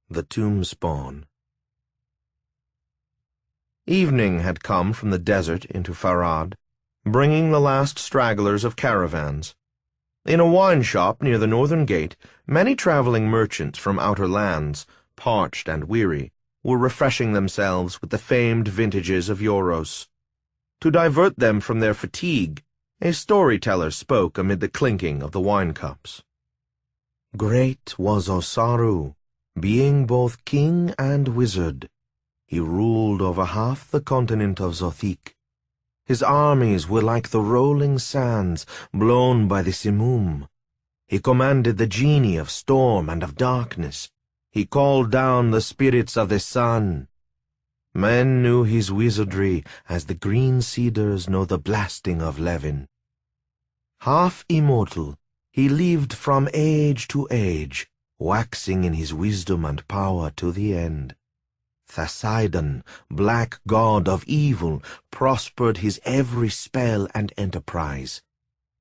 The Tomb Spawn. Evening had come from the desert into Farad, bringing the last stragglers of caravans. In a wine shop near the northern gate, many traveling merchants from outer lands, parched and weary, were refreshing themselves with the famed vintages of Euros. To divert them from their fatigue, a storyteller spoke amid the clinking of the wine cups. Great was Osaru, being both king and wizard. He ruled over half the continent of Zothique. His armies were like the rolling sands blown by the Simoom. He commanded the genii of storm and of darkness. He called down the spirits of the sun. Men knew his wizardry as the green cedars know the blasting of levin. Half immortal, he lived from age to age, waxing in his wisdom and power to the end. Thasidon, black god of evil, prospered his every spell and enterprise,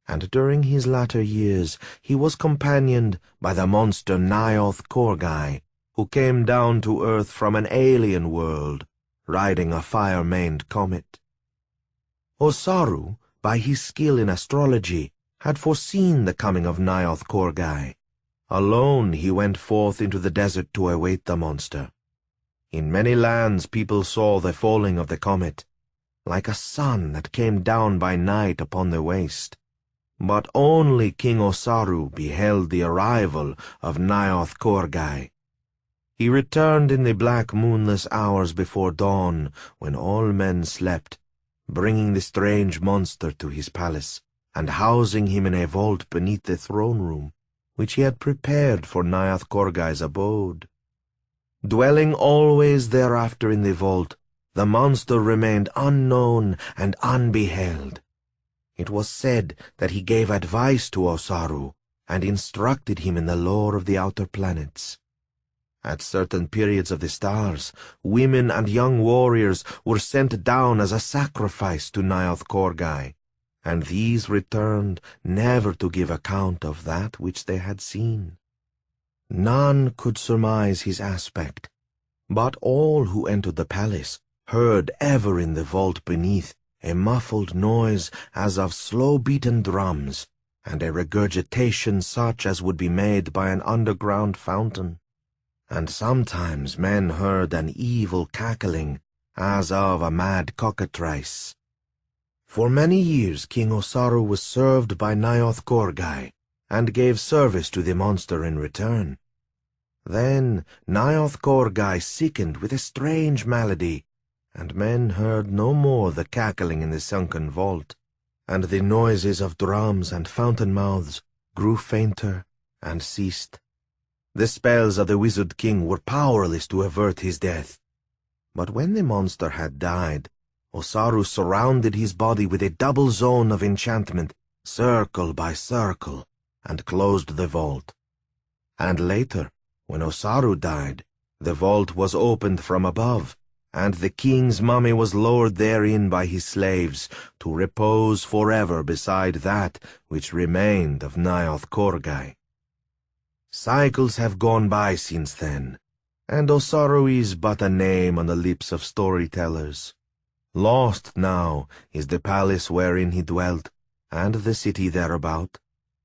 and during his latter years he was companioned by the monster Nioth Korgai, who came down to earth from an alien world, riding a fire-maned comet. Osaru, by his skill in astrology, had foreseen the coming of Nioth Korgai. Alone he went forth into the desert to await the monster. In many lands people saw the falling of the comet, like a sun that came down by night upon the waste. But only King Osaru beheld the arrival of Nioth Korgai. He returned in the black moonless hours before dawn, when all men slept, bringing the strange monster to his palace, and housing him in a vault beneath the throne room, which he had prepared for Nioth Korgai's abode. Dwelling always thereafter in the vault, the monster remained unknown and unbeheld. It was said that he gave advice to Osaru, and instructed him in the lore of the outer planets. At certain periods of the stars, women and young warriors were sent down as a sacrifice to Nioth Korgai, and these returned never to give account of that which they had seen. None could surmise his aspect, but all who entered the palace heard ever in the vault beneath a muffled noise as of slow-beaten drums, and a regurgitation such as would be made by an underground fountain. And sometimes men heard an evil cackling, as of a mad cockatrice. For many years King Osaru was served by Nioth Korgai, and gave service to the monster in return. Then Nioth Korgai sickened with a strange malady, and men heard no more the cackling in the sunken vault, and the noises of drums and fountain mouths grew fainter and ceased. The spells of the wizard king were powerless to avert his death. But when the monster had died, Osaru surrounded his body with a double zone of enchantment, circle by circle, and closed the vault. And later, when Osaru died, the vault was opened from above, and the king's mummy was lowered therein by his slaves, to repose forever beside that which remained of Nioth Korgai. Cycles have gone by since then, and Osaru is but a name on the lips of storytellers. Lost now is the palace wherein he dwelt, and the city thereabout,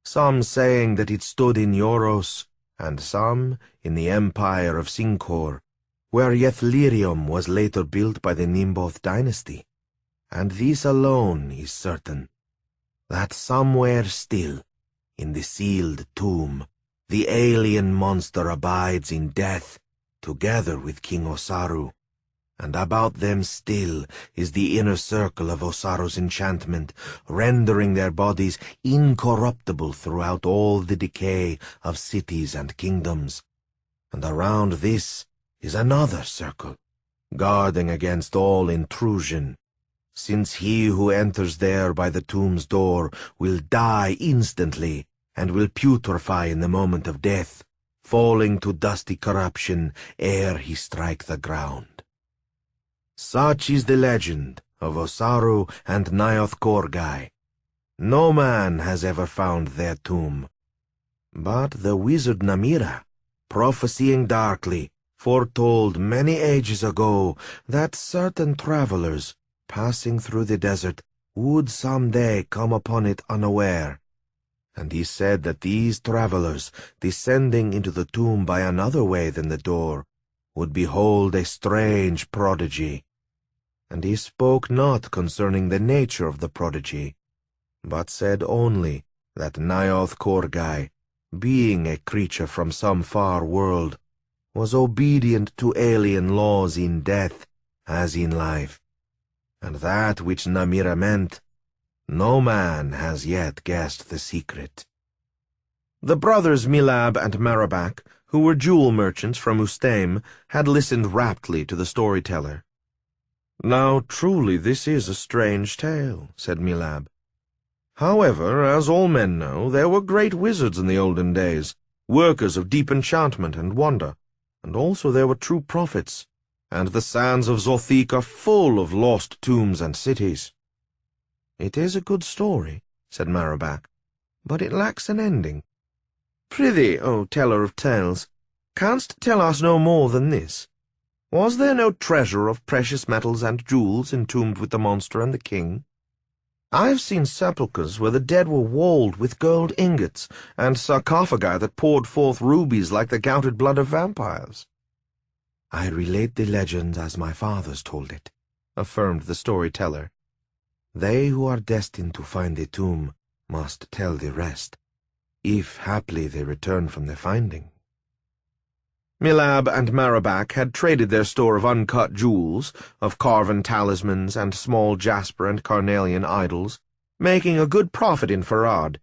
some saying that it stood in Euros, and some in the empire of Sincor, where Yethlirium was later built by the Nimboth dynasty. And this alone is certain, that somewhere still, in the sealed tomb, the alien monster abides in death, together with King Osaru, and about them still is the inner circle of Osaru's enchantment, rendering their bodies incorruptible throughout all the decay of cities and kingdoms. And around this is another circle, guarding against all intrusion, since he who enters there by the tomb's door will die instantly, and will putrefy in the moment of death, falling to dusty corruption ere he strike the ground. Such is the legend of Osaru and Nioth Korgai. No man has ever found their tomb. But the wizard Namira, prophesying darkly, foretold many ages ago that certain travelers, passing through the desert, would some day come upon it unaware. And he said that these travelers, descending into the tomb by another way than the door, would behold a strange prodigy. And he spoke not concerning the nature of the prodigy, but said only that Nioth Korgai, being a creature from some far world, was obedient to alien laws in death as in life, and that which Namira meant, no man has yet guessed the secret. The brothers Milab and Marabak, who were jewel merchants from Ustaim, had listened raptly to the storyteller. "Now truly this is a strange tale," said Milab. "However, as all men know, there were great wizards in the olden days, workers of deep enchantment and wonder, and also there were true prophets, and the sands of Zothik are full of lost tombs and cities." "It is a good story," said Marabak, "but it lacks an ending. Prithee, O teller of tales, canst tell us no more than this? Was there no treasure of precious metals and jewels entombed with the monster and the king? I have seen sepulchres where the dead were walled with gold ingots, and sarcophagi that poured forth rubies like the gouted blood of vampires." "I relate the legend as my fathers told it," affirmed the storyteller. "They who are destined to find the tomb must tell the rest, if haply they return from the finding." Milab and Marabak had traded their store of uncut jewels, of carven talismans and small jasper and carnelian idols, making a good profit in Farad.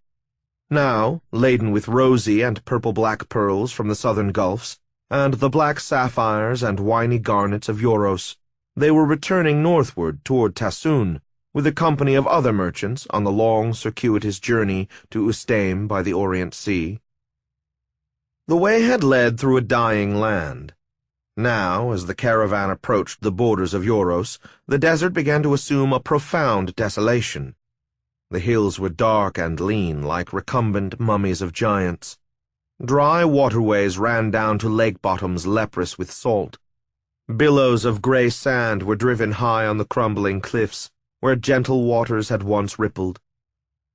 Now, laden with rosy and purple-black pearls from the southern gulfs, and the black sapphires and winey garnets of Euros, they were returning northward toward Tassoon, with a company of other merchants on the long, circuitous journey to Ustaim by the Orient Sea. The way had led through a dying land. Now, as the caravan approached the borders of Euros, the desert began to assume a profound desolation. The hills were dark and lean, like recumbent mummies of giants. Dry waterways ran down to lake bottoms leprous with salt. Billows of gray sand were driven high on the crumbling cliffs, where gentle waters had once rippled.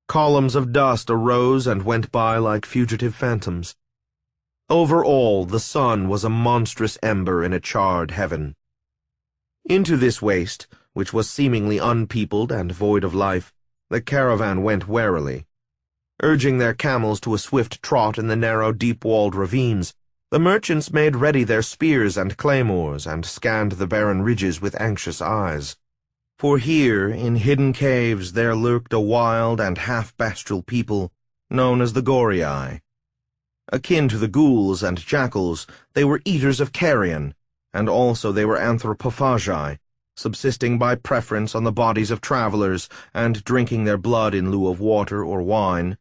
Columns of dust arose and went by like fugitive phantoms. Over all, the sun was a monstrous ember in a charred heaven. Into this waste, which was seemingly unpeopled and void of life, the caravan went warily. Urging their camels to a swift trot in the narrow, deep-walled ravines, the merchants made ready their spears and claymores and scanned the barren ridges with anxious eyes. For here, in hidden caves, there lurked a wild and half-bestial people known as the Goriai. Akin to the ghouls and jackals, they were eaters of carrion, and also they were anthropophagi, subsisting by preference on the bodies of travelers and drinking their blood in lieu of water or wine.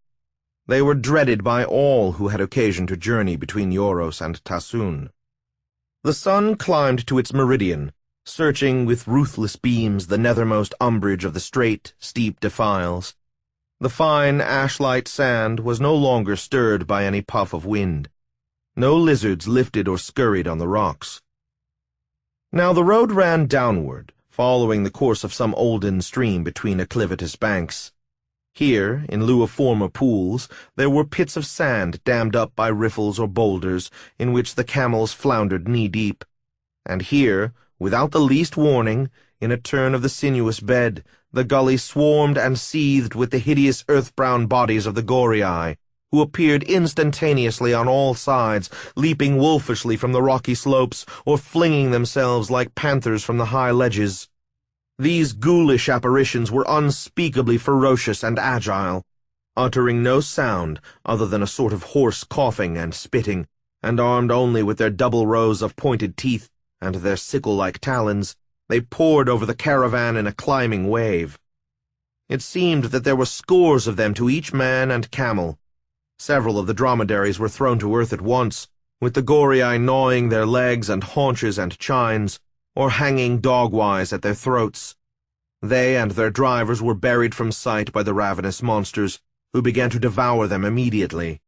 They were dreaded by all who had occasion to journey between Euros and Tassoon. The sun climbed to its meridian, searching with ruthless beams the nethermost umbrage of the straight, steep defiles. The fine, ash-light sand was no longer stirred by any puff of wind. No lizards lifted or scurried on the rocks. Now the road ran downward, following the course of some olden stream between acclivitous banks. Here, in lieu of former pools, there were pits of sand dammed up by riffles or boulders, in which the camels floundered knee-deep. And here, without the least warning, in a turn of the sinuous bed, the gully swarmed and seethed with the hideous earth-brown bodies of the Goriai, who appeared instantaneously on all sides, leaping wolfishly from the rocky slopes, or flinging themselves like panthers from the high ledges. These ghoulish apparitions were unspeakably ferocious and agile, uttering no sound other than a sort of hoarse coughing and spitting, and armed only with their double rows of pointed teeth and their sickle-like talons. They poured over the caravan in a climbing wave. It seemed that there were scores of them to each man and camel. Several of the dromedaries were thrown to earth at once, with the Goriai gnawing their legs and haunches and chines, or hanging dog-wise at their throats. They and their drivers were buried from sight by the ravenous monsters, who began to devour them immediately.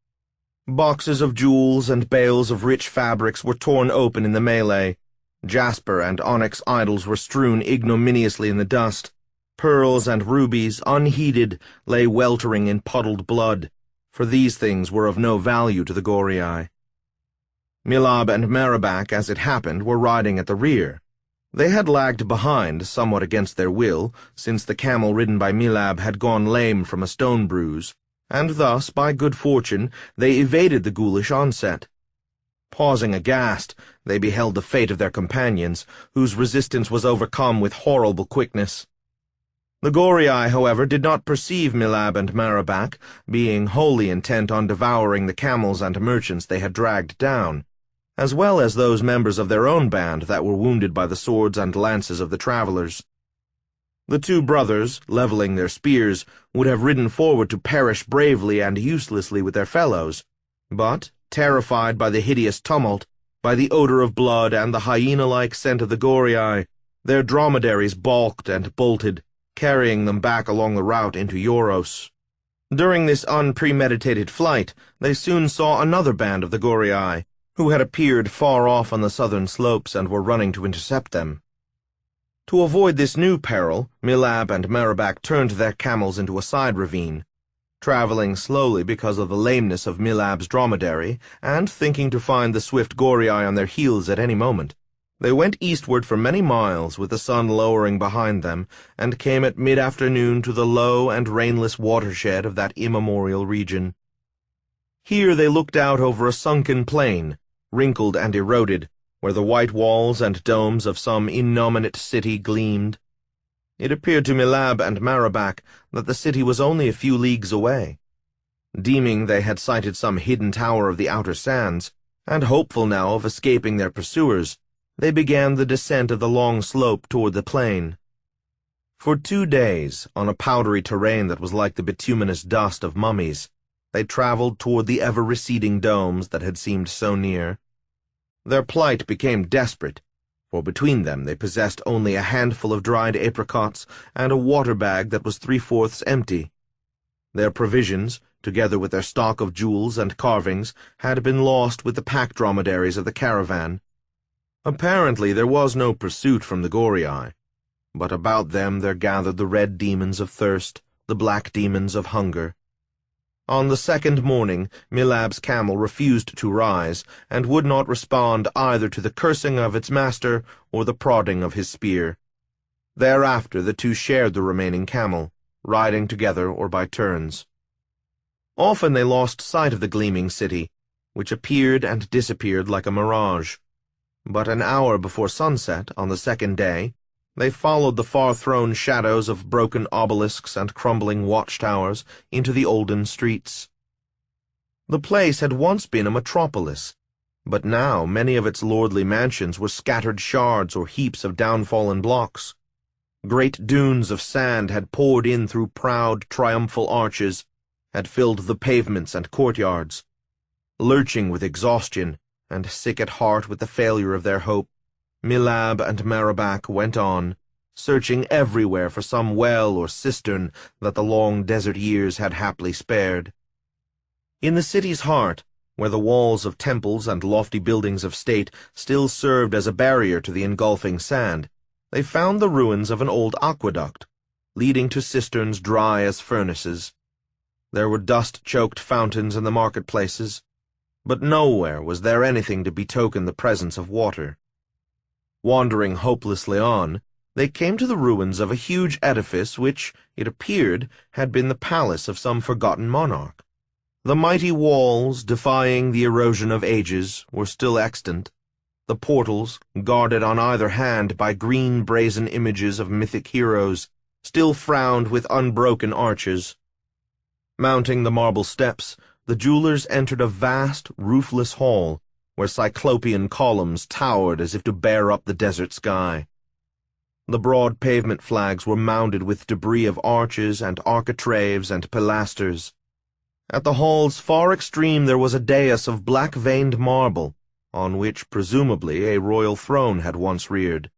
Boxes of jewels and bales of rich fabrics were torn open in the melee. Jasper and onyx idols were strewn ignominiously in the dust. Pearls and rubies, unheeded, lay weltering in puddled blood, for these things were of no value to the Gorii. Milab and Merabak, as it happened, were riding at the rear. They had lagged behind, somewhat against their will, since the camel ridden by Milab had gone lame from a stone bruise, and thus, by good fortune, they evaded the ghoulish onset. Pausing aghast, they beheld the fate of their companions, whose resistance was overcome with horrible quickness. The Gorii, however, did not perceive Milab and Merabak, being wholly intent on devouring the camels and merchants they had dragged down, as well as those members of their own band that were wounded by the swords and lances of the travelers. The two brothers, leveling their spears, would have ridden forward to perish bravely and uselessly with their fellows, but, terrified by the hideous tumult, by the odor of blood and the hyena-like scent of the Gorii, their dromedaries balked and bolted, carrying them back along the route into Euros. During this unpremeditated flight, they soon saw another band of the Gorii, who had appeared far off on the southern slopes and were running to intercept them. To avoid this new peril, Milab and Merabak turned their camels into a side ravine. Traveling slowly because of the lameness of Milab's dromedary, and thinking to find the swift Gorii on their heels at any moment, they went eastward for many miles with the sun lowering behind them, and came at mid-afternoon to the low and rainless watershed of that immemorial region. Here they looked out over a sunken plain, wrinkled and eroded, where the white walls and domes of some innominate city gleamed. It appeared to Milab and Merabak that the city was only a few leagues away. Deeming they had sighted some hidden tower of the outer sands, and hopeful now of escaping their pursuers, they began the descent of the long slope toward the plain. For 2 days, on a powdery terrain that was like the bituminous dust of mummies, they traveled toward the ever-receding domes that had seemed so near. Their plight became desperate, for between them they possessed only a handful of dried apricots and a water-bag that was 3/4 empty. Their provisions, together with their stock of jewels and carvings, had been lost with the pack dromedaries of the caravan. Apparently there was no pursuit from the Gorii, but about them there gathered the red demons of thirst, the black demons of hunger. On the second morning, Milab's camel refused to rise, and would not respond either to the cursing of its master or the prodding of his spear. Thereafter the two shared the remaining camel, riding together or by turns. Often they lost sight of the gleaming city, which appeared and disappeared like a mirage. But an hour before sunset, on the second day, they followed the far-thrown shadows of broken obelisks and crumbling watchtowers into the olden streets. The place had once been a metropolis, but now many of its lordly mansions were scattered shards or heaps of downfallen blocks. Great dunes of sand had poured in through proud, triumphal arches, had filled the pavements and courtyards. Lurching with exhaustion, and sick at heart with the failure of their hope, Milab and Merabak went on, searching everywhere for some well or cistern that the long desert years had haply spared. In the city's heart, where the walls of temples and lofty buildings of state still served as a barrier to the engulfing sand, they found the ruins of an old aqueduct, leading to cisterns dry as furnaces. There were dust-choked fountains in the marketplaces, but nowhere was there anything to betoken the presence of water. Wandering hopelessly on, they came to the ruins of a huge edifice which, it appeared, had been the palace of some forgotten monarch. The mighty walls, defying the erosion of ages, were still extant. The portals, guarded on either hand by green brazen images of mythic heroes, still frowned with unbroken arches. Mounting the marble steps, the jewelers entered a vast, roofless hall, where cyclopean columns towered as if to bear up the desert sky. The broad pavement flags were mounded with debris of arches and architraves and pilasters. At the hall's far extreme there was a dais of black-veined marble, on which presumably a royal throne had once reared.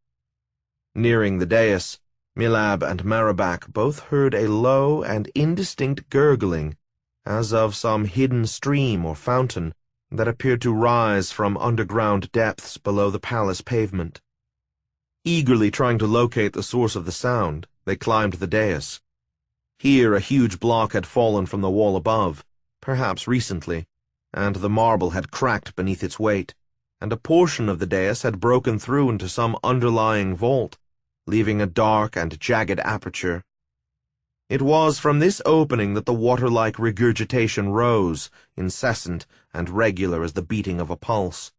Nearing the dais, Milab and Merabak both heard a low and indistinct gurgling, as of some hidden stream or fountain that appeared to rise from underground depths below the palace pavement. Eagerly trying to locate the source of the sound, they climbed the dais. Here a huge block had fallen from the wall above, perhaps recently, and the marble had cracked beneath its weight, and a portion of the dais had broken through into some underlying vault, leaving a dark and jagged aperture. It was from this opening that the water-like regurgitation rose, incessant and regular as the beating of a pulse.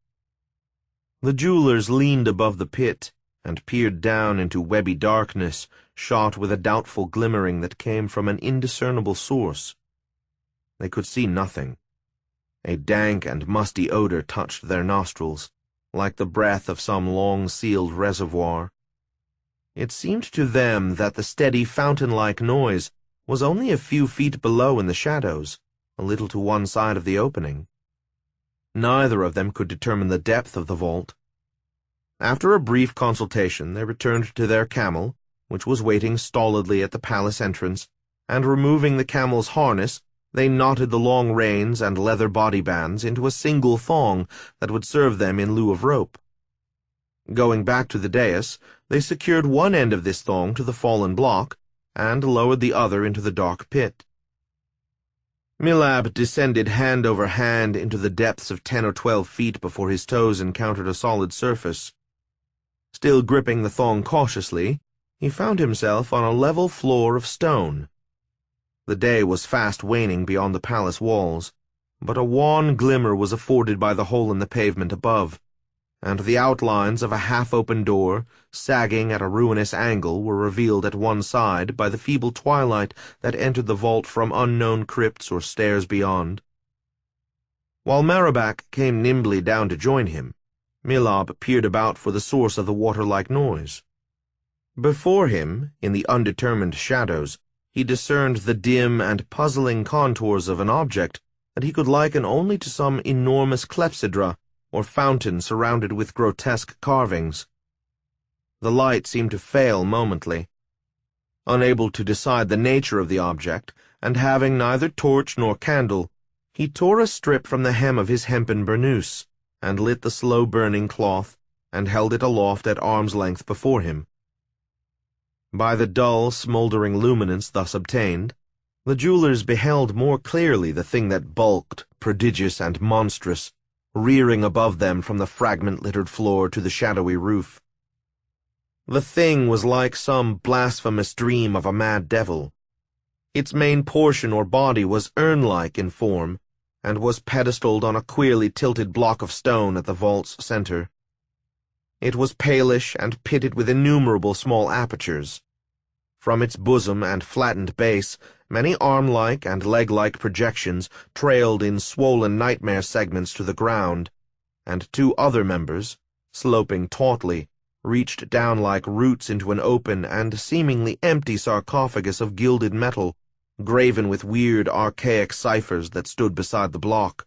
The jewelers leaned above the pit and peered down into webby darkness, shot with a doubtful glimmering that came from an indiscernible source. They could see nothing. A dank and musty odor touched their nostrils, like the breath of some long-sealed reservoir. It seemed to them that the steady fountain-like noise was only a few feet below in the shadows, a little to one side of the opening. Neither of them could determine the depth of the vault. After a brief consultation, they returned to their camel, which was waiting stolidly at the palace entrance, and removing the camel's harness, they knotted the long reins and leather body bands into a single thong that would serve them in lieu of rope. Going back to the dais, they secured one end of this thong to the fallen block, and lowered the other into the dark pit. Milab descended hand over hand into the depths of 10 or 12 feet before his toes encountered a solid surface. Still gripping the thong cautiously, he found himself on a level floor of stone. The day was fast waning beyond the palace walls, but a wan glimmer was afforded by the hole in the pavement above, and the outlines of a half-open door, sagging at a ruinous angle, were revealed at one side by the feeble twilight that entered the vault from unknown crypts or stairs beyond. While Marabak came nimbly down to join him, Milab peered about for the source of the water-like noise. Before him, in the undetermined shadows, he discerned the dim and puzzling contours of an object that he could liken only to some enormous clepsydra or fountain surrounded with grotesque carvings. The light seemed to fail momently. Unable to decide the nature of the object, and having neither torch nor candle, he tore a strip from the hem of his hempen burnous, and lit the slow-burning cloth, and held it aloft at arm's length before him. By the dull, smoldering luminance thus obtained, the jewelers beheld more clearly the thing that bulked, prodigious and monstrous, rearing above them from the fragment-littered floor to the shadowy roof. The thing was like some blasphemous dream of a mad devil. Its main portion or body was urn-like in form, and was pedestaled on a queerly tilted block of stone at the vault's center. It was palish and pitted with innumerable small apertures. From its bosom and flattened base, many arm-like and leg-like projections trailed in swollen nightmare segments to the ground, and two other members, sloping tautly, reached down like roots into an open and seemingly empty sarcophagus of gilded metal, graven with weird archaic ciphers that stood beside the block.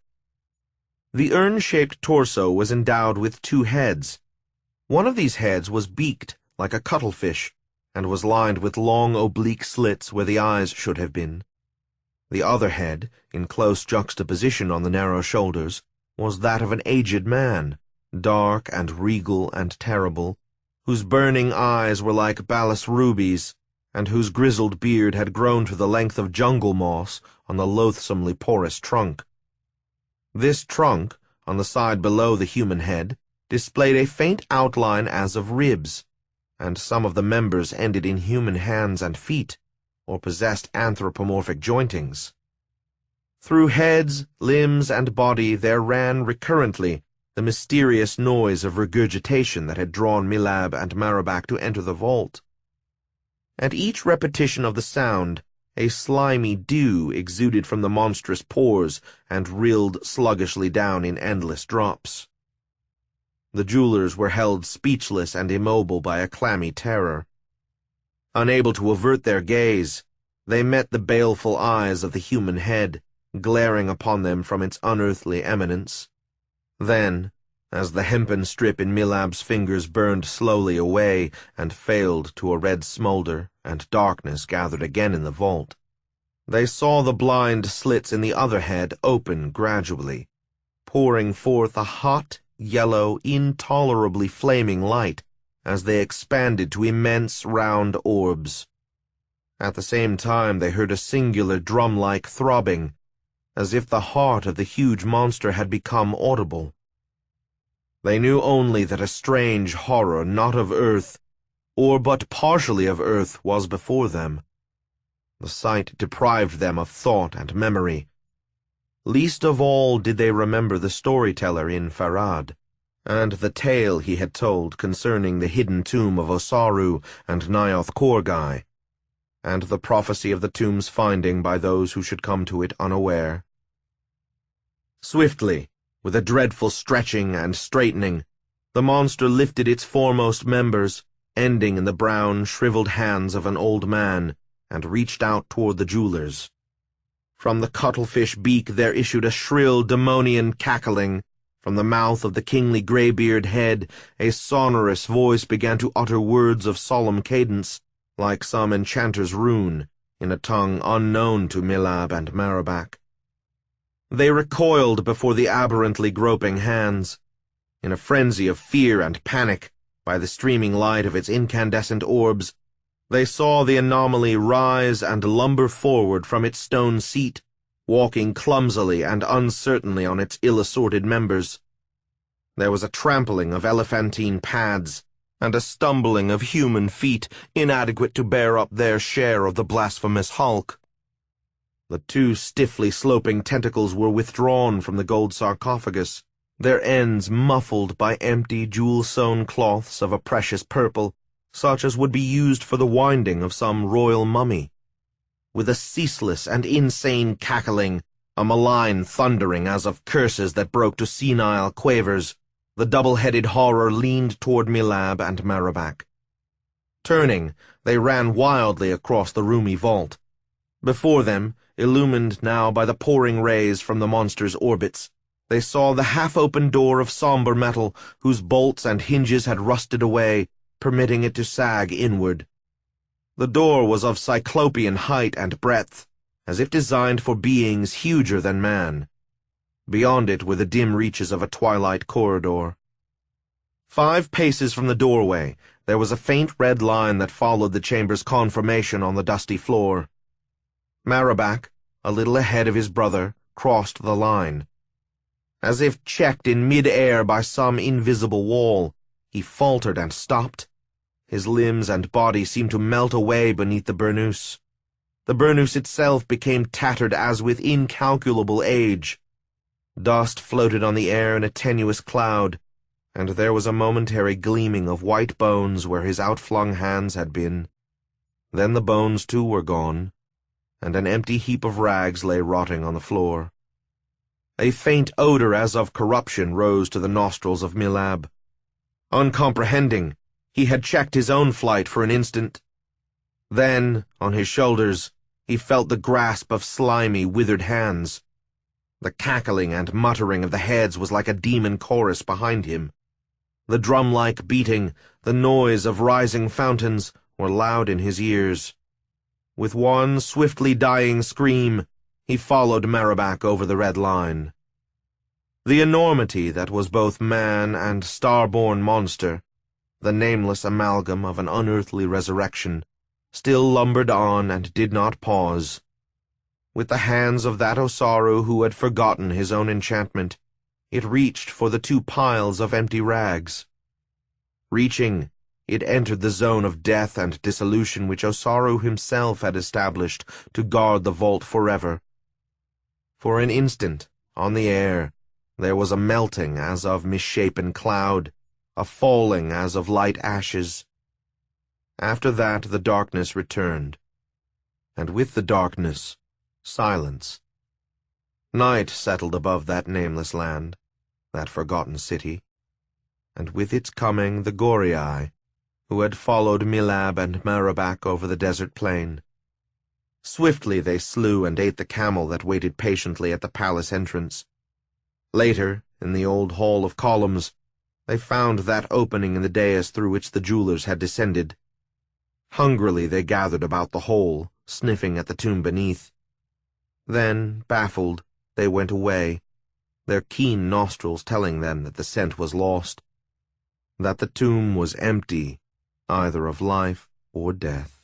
The urn-shaped torso was endowed with two heads. One of these heads was beaked like a cuttlefish, and was lined with long oblique slits where the eyes should have been. The other head, in close juxtaposition on the narrow shoulders, was that of an aged man, dark and regal and terrible, whose burning eyes were like balas rubies, and whose grizzled beard had grown to the length of jungle moss on the loathsomely porous trunk. This trunk, on the side below the human head, displayed a faint outline as of ribs, and some of the members ended in human hands and feet, or possessed anthropomorphic jointings. Through heads, limbs, and body there ran recurrently the mysterious noise of regurgitation that had drawn Milab and Marabak to enter the vault. At each repetition of the sound, a slimy dew exuded from the monstrous pores and rilled sluggishly down in endless drops. The jewelers were held speechless and immobile by a clammy terror. Unable to avert their gaze, they met the baleful eyes of the human head, glaring upon them from its unearthly eminence. Then, as the hempen strip in Milab's fingers burned slowly away and failed to a red smolder, and darkness gathered again in the vault, They saw the blind slits in the other head open gradually, pouring forth a hot, yellow, intolerably flaming light as they expanded to immense round orbs. At the same time they heard a singular drum-like throbbing, as if the heart of the huge monster had become audible. They knew only that a strange horror not of earth, or but partially of earth, was before them. The sight deprived them of thought and memory. Least of all did they remember the storyteller in Farad, and the tale he had told concerning the hidden tomb of Osaru and Nioth Korgai, and the prophecy of the tomb's finding by those who should come to it unaware. Swiftly, with a dreadful stretching and straightening, the monster lifted its foremost members, ending in the brown, shriveled hands of an old man, and reached out toward the jewelers. From the cuttlefish beak there issued a shrill demonian cackling. From the mouth of the kingly greybeard head a sonorous voice began to utter words of solemn cadence, like some enchanter's rune, in a tongue unknown to Milab and Marabak. They recoiled before the aberrantly groping hands. In a frenzy of fear and panic, by the streaming light of its incandescent orbs, they saw the anomaly rise and lumber forward from its stone seat, walking clumsily and uncertainly on its ill-assorted members. There was a trampling of elephantine pads, and a stumbling of human feet inadequate to bear up their share of the blasphemous hulk. The two stiffly sloping tentacles were withdrawn from the gold sarcophagus, their ends muffled by empty jewel-sewn cloths of a precious purple, such as would be used for the winding of some royal mummy. With a ceaseless and insane cackling, a malign thundering as of curses that broke to senile quavers, the double-headed horror leaned toward Milab and Marabak. Turning, they ran wildly across the roomy vault. Before them, illumined now by the pouring rays from the monster's orbits, they saw the half-open door of somber metal whose bolts and hinges had rusted away, permitting it to sag inward. The door was of cyclopean height and breadth, as if designed for beings huger than man. Beyond it were the dim reaches of a twilight corridor. 5 paces from the doorway, there was a faint red line that followed the chamber's conformation on the dusty floor. Marabak, a little ahead of his brother, crossed the line. As if checked in mid-air by some invisible wall, he faltered and stopped. His limbs and body seemed to melt away beneath the burnous. The burnous itself became tattered as with incalculable age. Dust floated on the air in a tenuous cloud, and there was a momentary gleaming of white bones where his outflung hands had been. Then the bones too were gone, and an empty heap of rags lay rotting on the floor. A faint odor as of corruption rose to the nostrils of Milab. Uncomprehending, he had checked his own flight for an instant. Then, on his shoulders, he felt the grasp of slimy, withered hands. The cackling and muttering of the heads was like a demon chorus behind him. The drum-like beating, the noise of rising fountains, were loud in his ears. With one swiftly dying scream, he followed Marabak over the red line. The enormity that was both man and star-born monster, the nameless amalgam of an unearthly resurrection, still lumbered on and did not pause. With the hands of that Osaru who had forgotten his own enchantment, it reached for the 2 piles of empty rags. Reaching, it entered the zone of death and dissolution which Osaru himself had established to guard the vault forever. For an instant, on the air, there was a melting as of misshapen cloud, a falling as of light ashes. After that the darkness returned, and with the darkness, silence. Night settled above that nameless land, that forgotten city, and with its coming the Goriai, who had followed Milab and Marabak over the desert plain. Swiftly they slew and ate the camel that waited patiently at the palace entrance. Later, in the old hall of columns, they found that opening in the dais through which the jewelers had descended. Hungrily they gathered about the hole, sniffing at the tomb beneath. Then, baffled, they went away, their keen nostrils telling them that the scent was lost, that the tomb was empty, either of life or death.